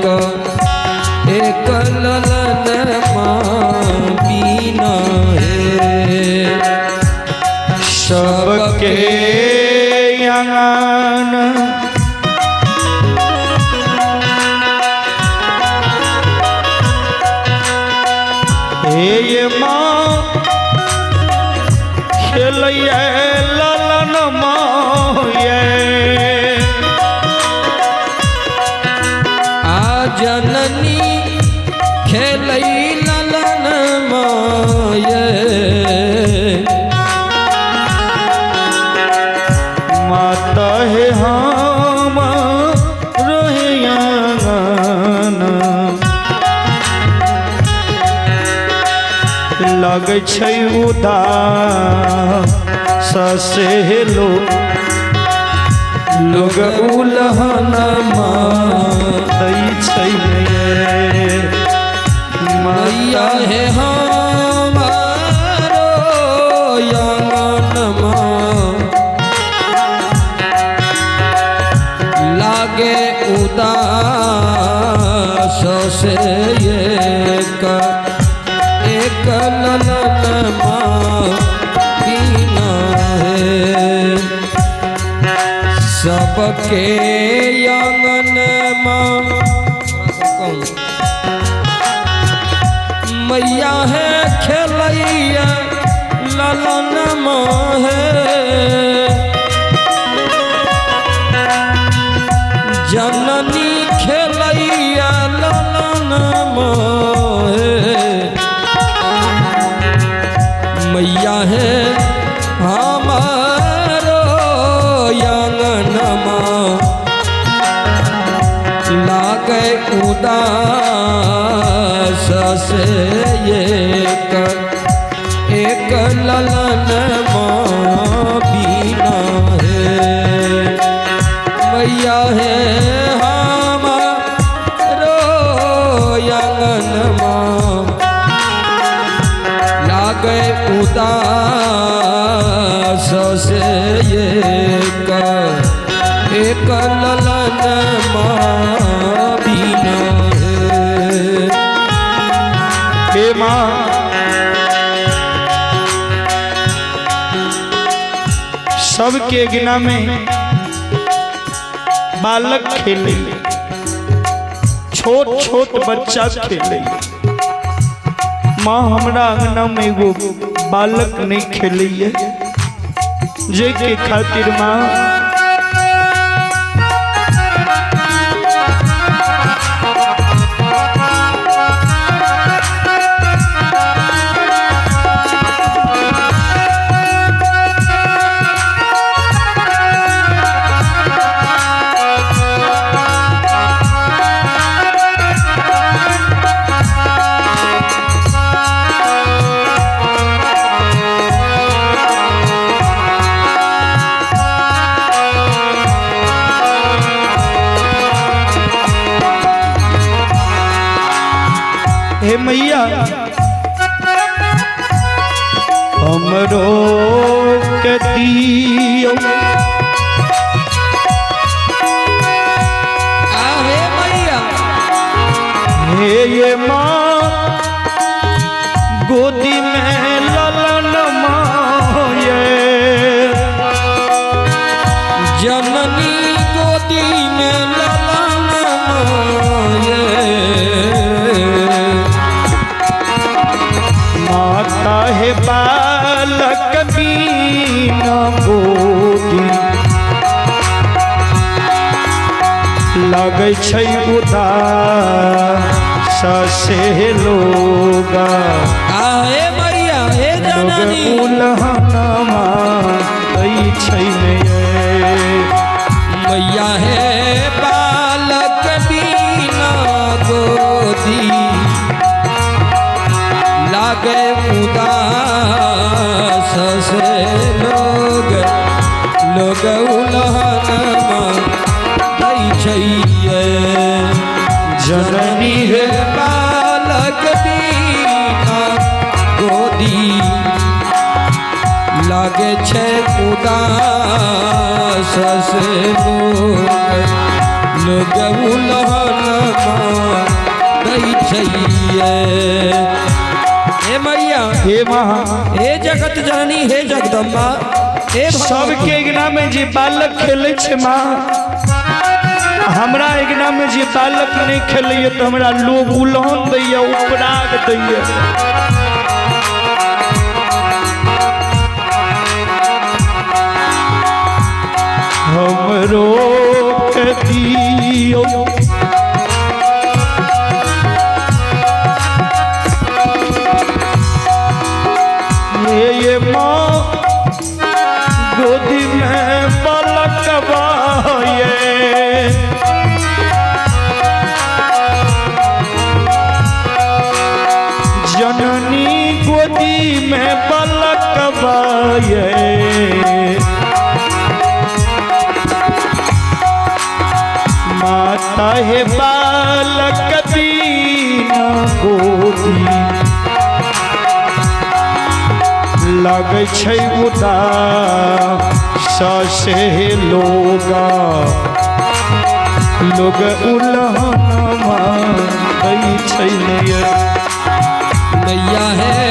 एक ललन बीना है सबके आंगन ये माँ खेलिए ललन माये आ जननी खेलई ललन माये माता है हम रोहियाना लग छै उदास से लोग उलहन दै छै मैया है हमारो यंगनमा लागे उदास से एक ललन बीना है सबके आंगन मैया है खेलैया ललन है जननी खेलैया ललन है मैया है हमारो आंगनमा लागे उदास से एक ललन बीना है मैया है हमारो आंगनमा लागे उदास से एक ललन बीना हे माँ सबके गिना में बालक खेले छोट छोट बच्चा खेले माँ हमरा अंगना में एगो बालक नहीं खेले जे के खातिर माँ हे मैया हमरो के दियो हे मैया हे ये माँ गोदी में ललन माये जननी गोदी में ललन माये माता है बालक बीना गोदी लगे छै उदास से लोग हे मैया हे जननी उलहनमा दै छै मैया है बालक बीना गोदी लागे उदास से लोग उलहनमा दै छै जननी है बालक बीना गोदी लागे छे उदास से लोग उलहनमा दै छैये। हे मैया, हे महा, हे जगत जननी, हे जगदम्बा, हे सबके अंगना में जे बालक खेले छे माँ, हमरा अंगना में जे बालक नहीं खेले तो हमरा लोग उलहन दैया, उपराग दैया। हमरो के दियो ये माँ गोदी में बालकवा ये, जननी गोदी में बालकवा ये। माता हे बालक दीना गोदी लगे छै उदास से लोगा, लोग उलहनमा दै छै। मैया है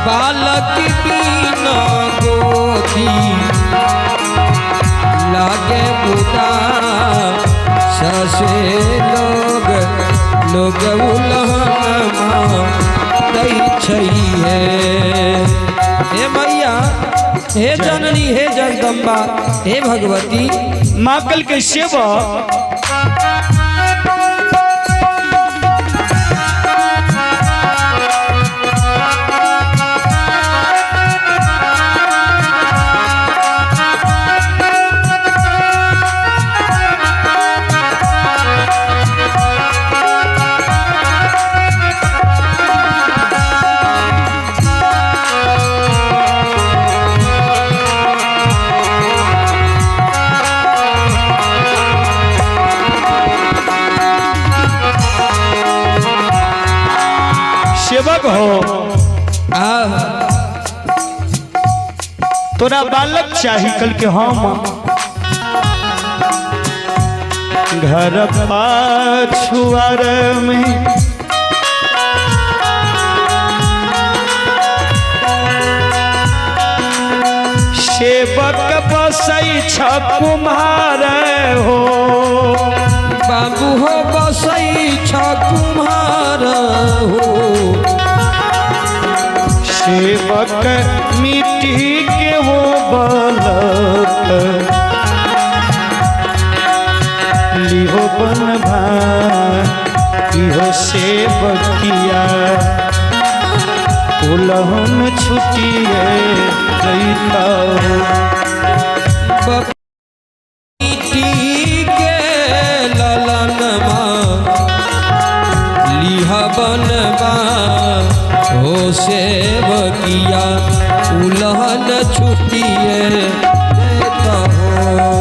बालक बिना गोदी लागे उदास से लोग, लोग उलहनमा दै छैये। हे मैया, हे जननी, हे जगदम्बा, हे भगवती, माँ कल के सेवा सेवक हो, तोरा बालक चाही कल के हम घर पाछुआर में सेवक बसई छ कुम्हार हो, बाबू हो बसई छ कुम्हार हो। सेवक मिट्टी के वो बालक लिहो बन भाई सेवकिया, उलहन छुटिए दैता हो। मिट्टी के ललनमा लिहा बनवा हो सेवकिया, उलहन छुटिए देता हो।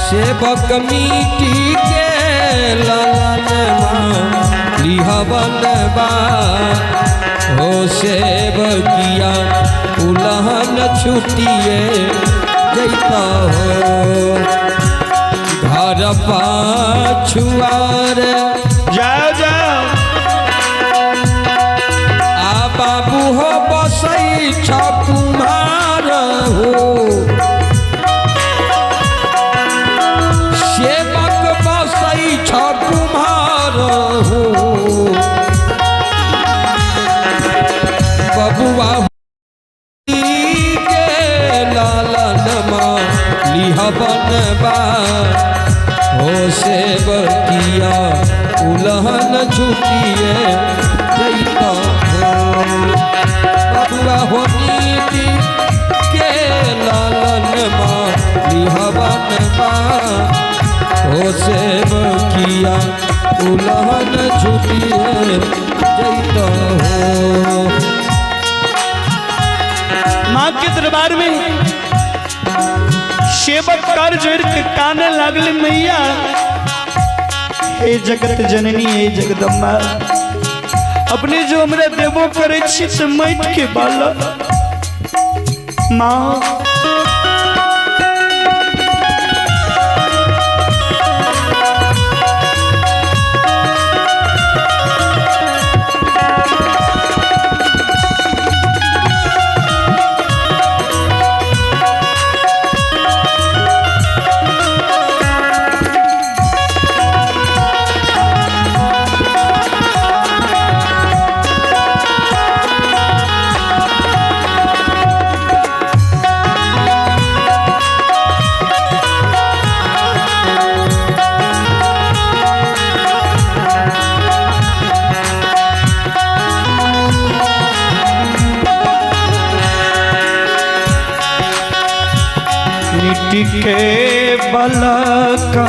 सेवक मिट्टी के ललनमा लिहा बनवा हो सेवकिया, उलहन छुटिए देता हो। घर पाछुआर जाओ जाओ आ बाबू हो बसई छ कुम्हार हो। सेवक बसई छ कुम्हार हो। बबुआ के लालनमा लिहा बनवा हो सेवकिया, उलहन छुटिए देता हो। बबुआ हो नीति के लालनमा लिहा बनवा हो सेवकिया, उलहन छुटिए देता हो। माँ के दरबार में सेवक कर जोड़ के काने लगले, मैया हे जगत जननी, हे जगदम्बा, अपने जो हमरा देवो करे छी से मैट के बालक माँ के बलका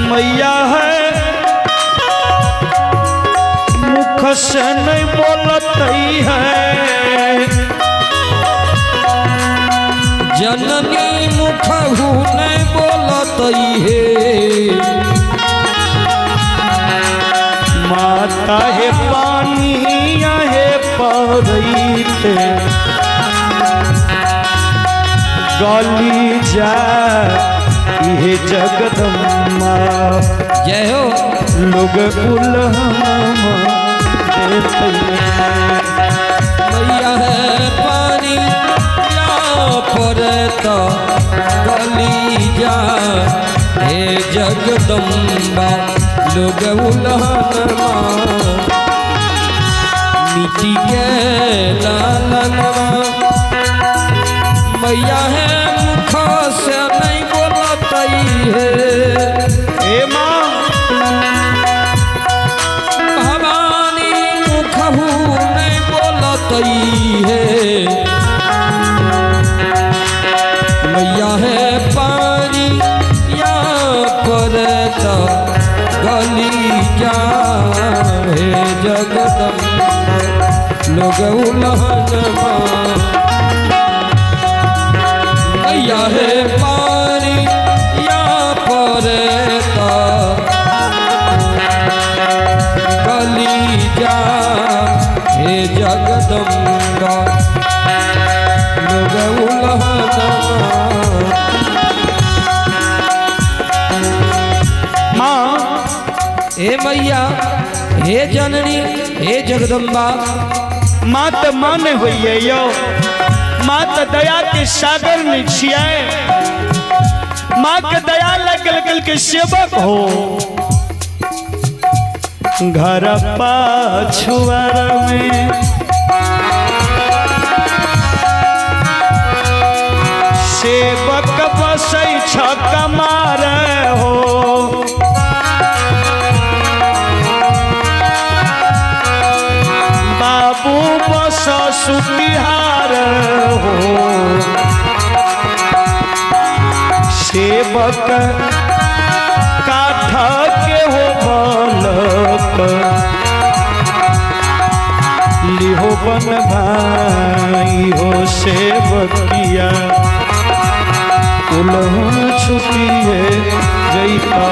मैया है मुख से नहीं बोलती है जननी मुखहु नहीं बोलत है माता है पानी है पौधते गली जा ये जगदम्बा जय हो लोग उल्लम देते मैया है पानी या परता गली जा हे जगदम्बा लोग उल्लमा मिट्टी के लालनवा मैया है मुख से नहीं बोलती है ए माँ भवानी मुखहु नहीं बोलती है मैया है पानी या परता गली जा हे जगदम्बा लोग उल्लमा मैया है पानी या परता गली जा हे जगदम्बा लोग उल्लमा माँ हे मैया हे जननी हे जगदम्बा माँ तो माने हुई है यो माँ तो दया के सागर में छियाए माँ के दया लगल गल के सेवक हो घर पाछुआर में सेवक बसै छ कमार हो बाबू बस सुतिहार हो सेवक काठ के हो बालक लिहो बन भाई हो सेवकिया उलह छुपिए जैता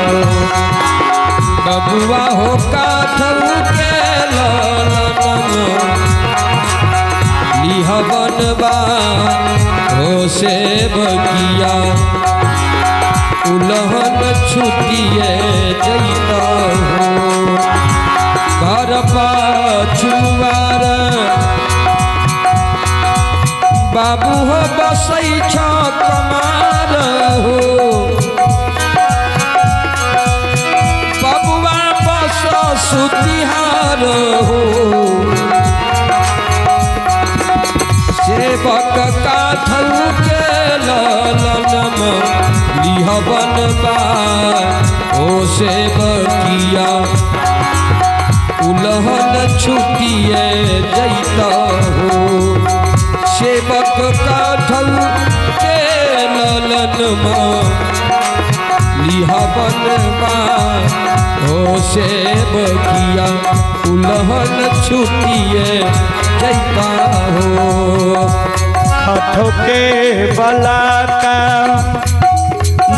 बबुआ हो काठऊ के ललनम लिहबनबा हो से बगिया उलहन छुटिए जैता हो घर पाछुआर बाबू हो बसै छ कमार हो बबुआ बस सुतिहार हो सेवक काठऊ के ललनम लिहबनबा ओ सेवकिया उलहन छुटिए जैता हो सेवक काठऊ के ललनमा लिहबनबा हो सेवकिया उलहन छुटिए जैता हो हाथों के बलाका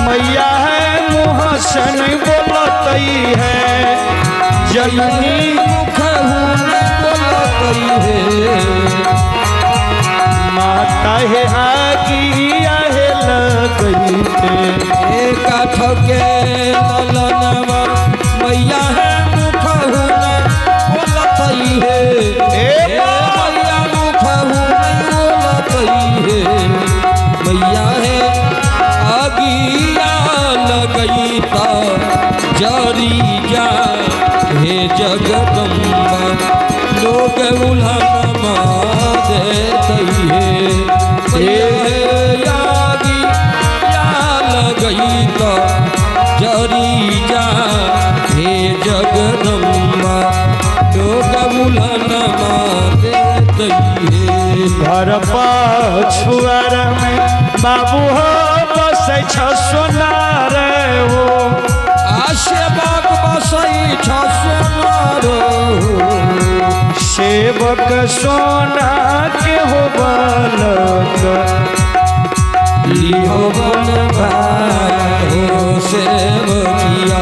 मैया है मुँह से नहीं बोलती है जननी मुखहु नहीं बोलती है माता है आगिया है लगई काठ के ललनवा मैया है मुखहु नहीं बोलती है मैया मुखहु नहीं बोलती है मैया है आगिया लगई ता जरी जा हे जगदम्बा लोग उल्लमा देती है आगिया लगई ता जरी जा घर पछुआर में बाबू हो बसै छ सोनार हो सेवक बसई छ सोनार सेवक सोना के हो बालक लिहो बन भाई हो सेवकिया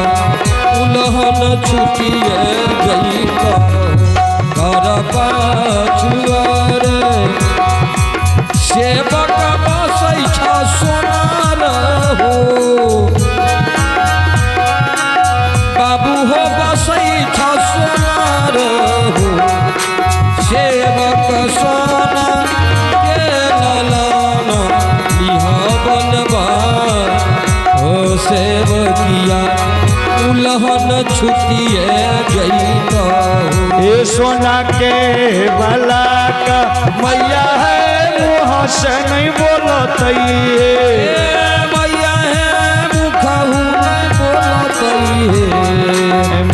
उलहन छुटिए गई घर पाछुआर सेवक बसई छ सोनार हो बाबू हो बसई छ सोनार हो सेवक सोना के ललन बनवा हो सेवकिया उलहन छुटिए गई ये सोना के बाला का मैया है मुँह से नहीं बोलत मैया है मुखहू नहीं बोलत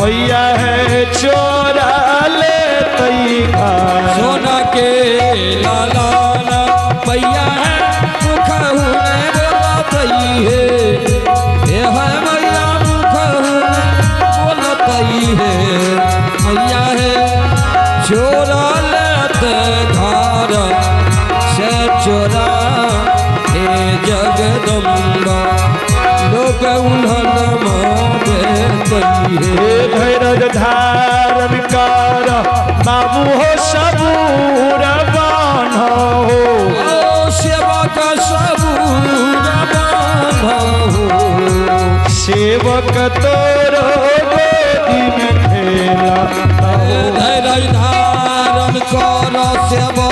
मैया है चोरा ले सोना के लाला मैया है मुखहू नहीं बोलत है मैया मुखहू बोलत है मैया है चोरा लेते घर से चोरा हे जगदम्बा लोग उन्हन देते हे धैर्य धारण कर बाबू हो सबूर बान हो सेवक सबूर बान हो सेवक तोरो गोदी में खेला धैर्य धारण कर सेवक